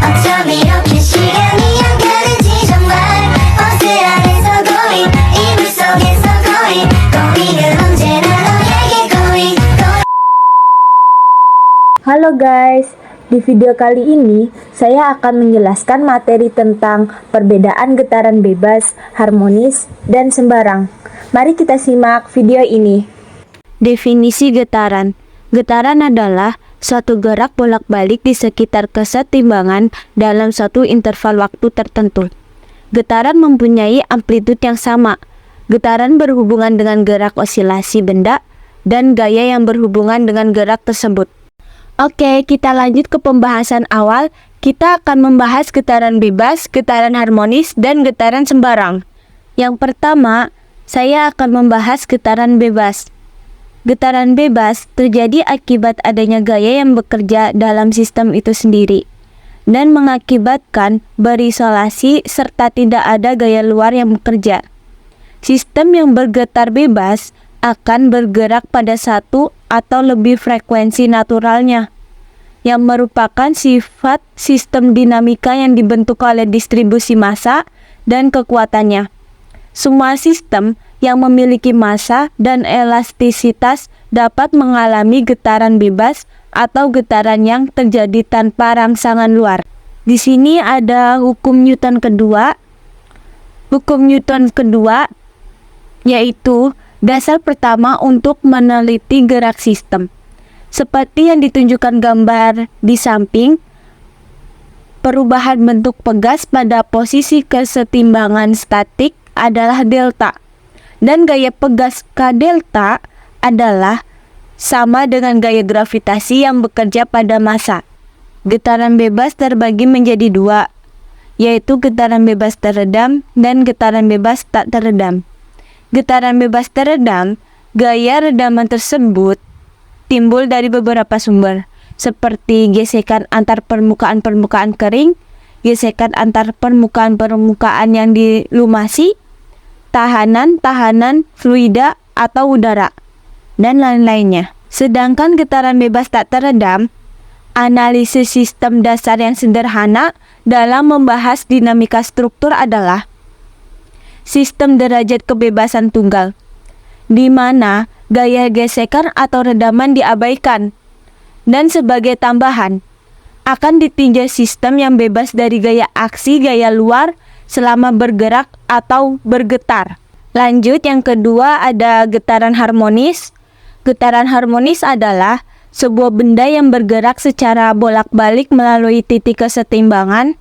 어쩜 이렇게 시간이 안 가는지 정말 버스 안에서 고잉 이불 속에서 고잉은 언제나 너에게 고잉. Halo guys, di video kali ini saya akan menjelaskan materi tentang perbedaan getaran bebas, harmonis, dan sembarang. Mari kita simak video ini. Definisi getaran. Getaran adalah suatu gerak bolak-balik di sekitar kesetimbangan dalam suatu interval waktu tertentu. Getaran mempunyai amplitude yang sama. Getaran berhubungan dengan gerak osilasi benda dan gaya yang berhubungan dengan gerak tersebut. Oke, kita lanjut ke pembahasan awal. Kita akan membahas getaran bebas, getaran harmonis, dan getaran sembarang. Yang pertama, saya akan membahas getaran bebas. Getaran bebas terjadi akibat adanya gaya yang bekerja dalam sistem itu sendiri dan mengakibatkan berisolasi serta tidak ada gaya luar yang bekerja. Sistem yang bergetar bebas akan bergerak pada satu atau lebih frekuensi naturalnya, yang merupakan sifat sistem dinamika yang dibentuk oleh distribusi massa dan kekuatannya. Semua sistem yang memiliki massa dan elastisitas dapat mengalami getaran bebas atau getaran yang terjadi tanpa rangsangan luar. Di sini ada hukum Newton kedua. Hukum Newton kedua yaitu dasar pertama untuk meneliti gerak sistem. Seperti yang ditunjukkan gambar di samping, perubahan bentuk pegas pada posisi kesetimbangan statik adalah delta, dan gaya pegas K delta adalah sama dengan gaya gravitasi yang bekerja pada massa. Getaran bebas terbagi menjadi dua, yaitu getaran bebas teredam dan getaran bebas tak teredam. Getaran bebas teredam, gaya redaman tersebut timbul dari beberapa sumber, seperti gesekan antar permukaan-permukaan kering, gesekan antar permukaan-permukaan yang dilumasi, tahanan fluida atau udara, dan lain-lainnya. Sedangkan getaran bebas tak teredam, analisis sistem dasar yang sederhana dalam membahas dinamika struktur adalah sistem derajat kebebasan tunggal, di mana gaya gesekan atau redaman diabaikan, dan sebagai tambahan, akan ditinjau sistem yang bebas dari gaya aksi gaya luar selama bergerak atau bergetar. Lanjut, yang kedua ada getaran harmonis. Getaran harmonis adalah sebuah benda yang bergerak secara bolak-balik melalui titik kesetimbangan.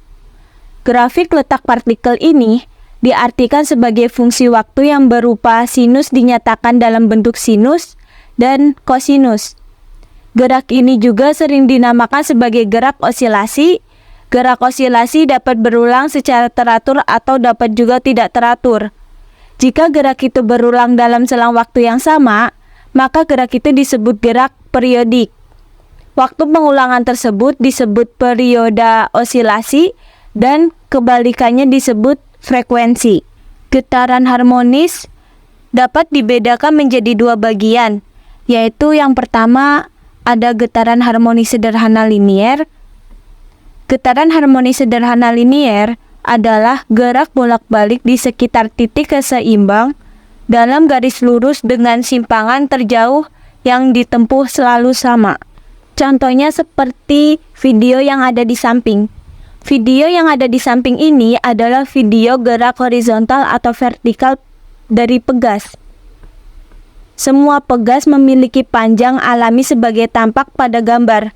Grafik letak partikel ini diartikan sebagai fungsi waktu yang berupa sinus dinyatakan dalam bentuk sinus dan kosinus. Gerak ini juga sering dinamakan sebagai gerak osilasi. Gerak osilasi dapat berulang secara teratur atau dapat juga tidak teratur. Jika gerak itu berulang dalam selang waktu yang sama, maka gerak itu disebut gerak periodik. Waktu pengulangan tersebut disebut periode osilasi dan kebalikannya disebut frekuensi. Getaran harmonis dapat dibedakan menjadi dua bagian, yaitu yang pertama ada getaran harmonis sederhana linier. Getaran harmonis sederhana linier adalah gerak bolak-balik di sekitar titik keseimbang dalam garis lurus dengan simpangan terjauh yang ditempuh selalu sama. Contohnya seperti video yang ada di samping. Video yang ada di samping ini adalah video gerak horizontal atau vertikal dari pegas. Semua pegas memiliki panjang alami sebagai tampak pada gambar.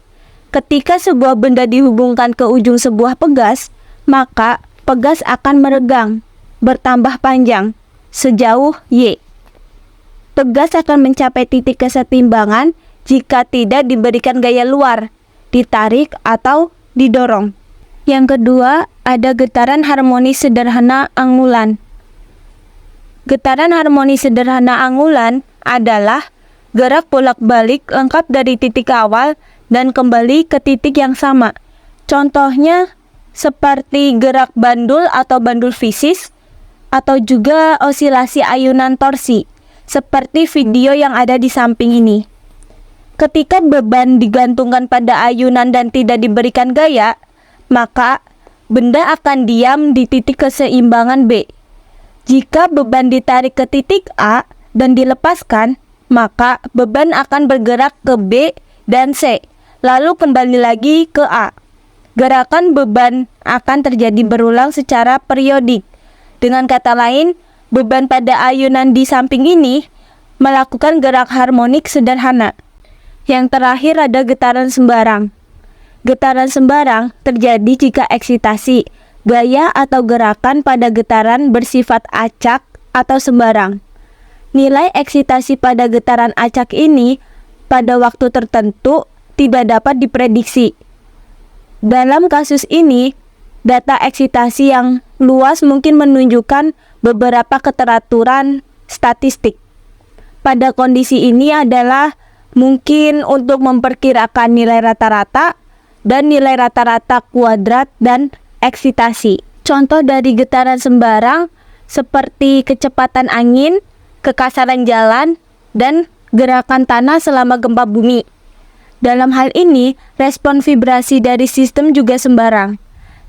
Ketika sebuah benda dihubungkan ke ujung sebuah pegas, maka pegas akan meregang, bertambah panjang, sejauh Y. Pegas akan mencapai titik kesetimbangan jika tidak diberikan gaya luar, ditarik atau didorong. Yang kedua, ada getaran harmonis sederhana angulan. Getaran harmonis sederhana angulan adalah gerak bolak-balik lengkap dari titik awal dan kembali ke titik yang sama. Contohnya seperti gerak bandul atau bandul fisis, atau juga osilasi ayunan torsi, seperti video yang ada di samping ini. Ketika beban digantungkan pada ayunan dan tidak diberikan gaya, maka benda akan diam di titik keseimbangan B. Jika beban ditarik ke titik A dan dilepaskan, maka beban akan bergerak ke B dan C, lalu kembali lagi ke A. Gerakan beban akan terjadi berulang secara periodik. Dengan kata lain, beban pada ayunan di samping ini melakukan gerak harmonik sederhana. Yang terakhir ada getaran sembarang. Getaran sembarang terjadi jika eksitasi, gaya atau gerakan pada getaran bersifat acak atau sembarang. Nilai eksitasi pada getaran acak ini pada waktu tertentu tidak dapat diprediksi. Dalam kasus ini, data eksitasi yang luas mungkin menunjukkan beberapa keteraturan statistik. Pada kondisi ini adalah mungkin untuk memperkirakan nilai rata-rata dan nilai rata-rata kuadrat dan eksitasi. Contoh dari getaran sembarang seperti kecepatan angin, kekasaran jalan, dan gerakan tanah selama gempa bumi. Dalam hal ini, respon vibrasi dari sistem juga sembarang.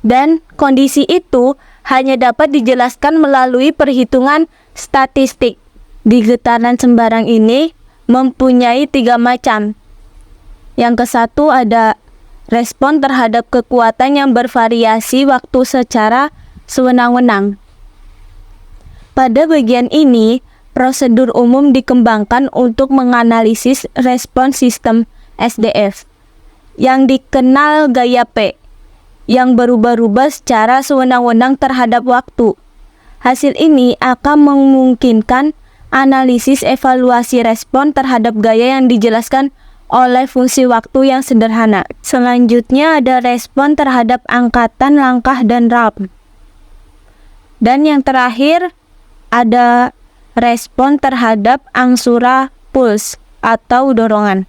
Dan kondisi itu hanya dapat dijelaskan melalui perhitungan statistik. Di getaran sembarang ini mempunyai 3 macam. Yang kesatu ada respon terhadap kekuatan yang bervariasi waktu secara sewenang-wenang. Pada bagian ini, prosedur umum dikembangkan untuk menganalisis respon sistem SDF yang dikenal gaya P, yang berubah-ubah secara sewenang-wenang terhadap waktu. Hasil ini akan memungkinkan analisis evaluasi respon terhadap gaya yang dijelaskan oleh fungsi waktu yang sederhana. Selanjutnya ada respon terhadap angkatan langkah dan RAM. Dan yang terakhir ada respon terhadap angsura puls atau dorongan.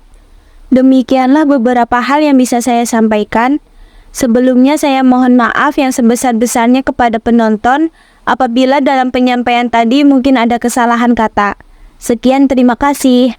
Demikianlah beberapa hal yang bisa saya sampaikan. Sebelumnya saya mohon maaf yang sebesar-besarnya kepada penonton apabila dalam penyampaian tadi mungkin ada kesalahan kata. Sekian, terima kasih.